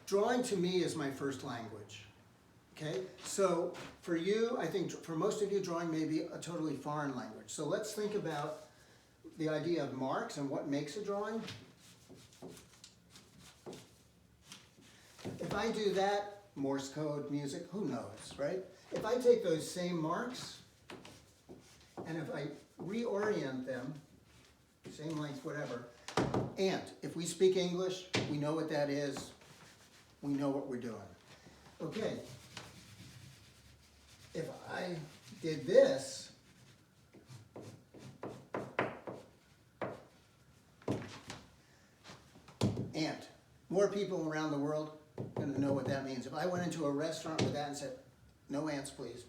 Drawing to me is my first language. Okay, so for you, I think for most of you, drawing may be a totally foreign language. So let's think about the idea of marks and what makes a drawing. If I do that, Morse code, music, who knows, right? If I take those same marks and if I reorient them, same length, whatever, and if we speak English, we know what that is, we know what we're doing. Okay, if I did this, and more people around the world are going to know what that means. If I went into a restaurant with that and said, no ants please.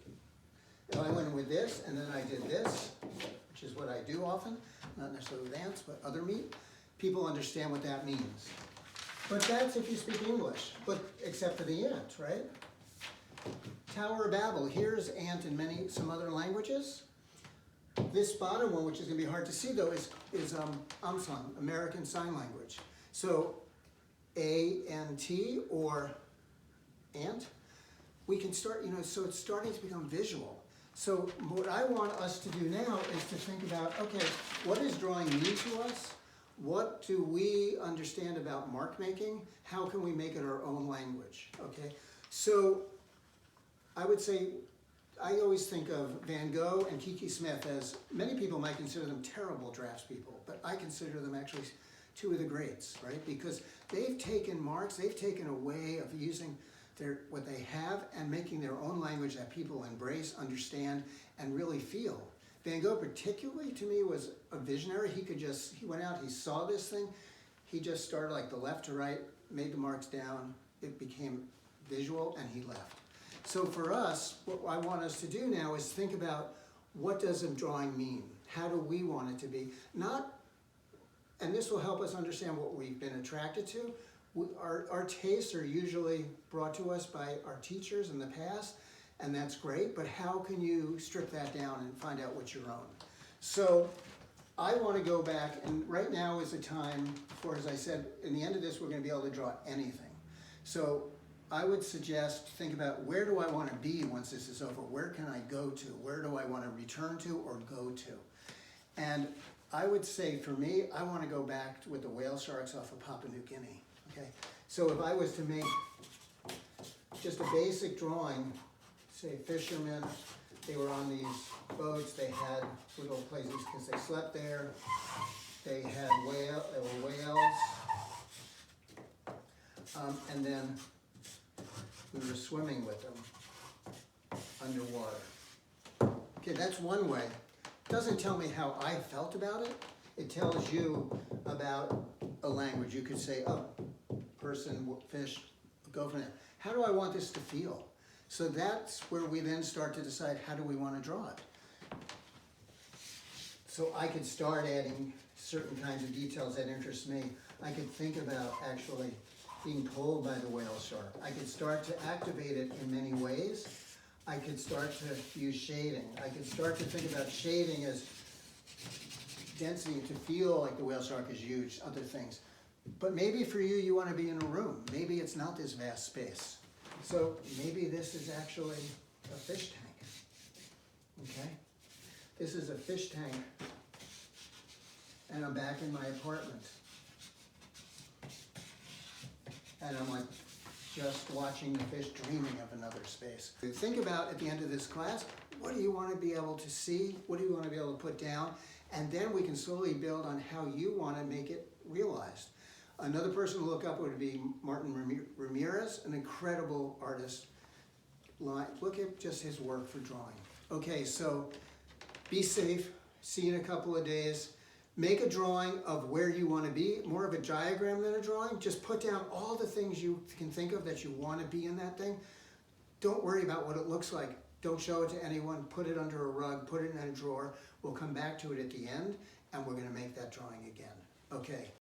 If I went in with this and then I did this, which is what I do often, not necessarily with ants, but other meat, people understand what that means. But that's if you speak English, but except for the ant, right? Tower of Babel, here's ant in some other languages. This bottom one, which is going to be hard to see though, is Amsan, American Sign Language. So A-N-T or ant, we can start, so it's starting to become visual. So what I want us to do now is to think about, okay, what does drawing mean to us? What do we understand about mark making? How can we make it our own language? Okay, so I would say, I always think of Van Gogh and Kiki Smith as, many people might consider them terrible draftspeople, but I consider them actually two of the greats, right? Because they've taken marks, they've taken a way of using what they have and making their own language that people embrace, understand, and really feel. Van Gogh particularly, to me, was a visionary. He went out, he saw this thing, he just started like the left to right, made the marks down, it became visual, and he left. So for us, what I want us to do now is think about, what does a drawing mean? How do we want it to be? And this will help us understand what we've been attracted to. Our tastes are usually brought to us by our teachers in the past, and that's great, but how can you strip that down and find out what's your own? So I want to go back, and right now is a time for, as I said, in the end of this, we're going to be able to draw anything. So I would suggest, think about, where do I want to be once this is over? Where can I go to? Where do I want to return to or go to? And I would say, for me, I want to go back with the whale sharks off of Papua New Guinea. Okay, so if I was to make just a basic drawing, say fishermen, they were on these boats, they had little places because they slept there, they were whales, and then we were swimming with them underwater. Okay, that's one way. It doesn't tell me how I felt about it. It tells you about a language. You could say, oh, person, fish, go from there. How do I want this to feel? So that's where we then start to decide, how do we want to draw it? So I could start adding certain kinds of details that interest me. I could think about actually being pulled by the whale shark. I could start to activate it in many ways. I could start to use shading. I could start to think about shading as density to feel like the whale shark is huge, other things. But maybe for you, you want to be in a room. Maybe it's not this vast space. So maybe this is actually a fish tank, okay? This is a fish tank, and I'm back in my apartment. And I'm like just watching the fish, dreaming of another space. Think about, at the end of this class, what do you want to be able to see? What do you want to be able to put down? And then we can slowly build on how you want to make it realized. Another person to look up would be Martin Ramirez, an incredible artist. Look at just his work for drawing. Okay, so be safe. See you in a couple of days. Make a drawing of where you want to be, more of a diagram than a drawing. Just put down all the things you can think of that you want to be in that thing. Don't worry about what it looks like. Don't show it to anyone. Put it under a rug. Put it in a drawer. We'll come back to it at the end, and we're going to make that drawing again. Okay.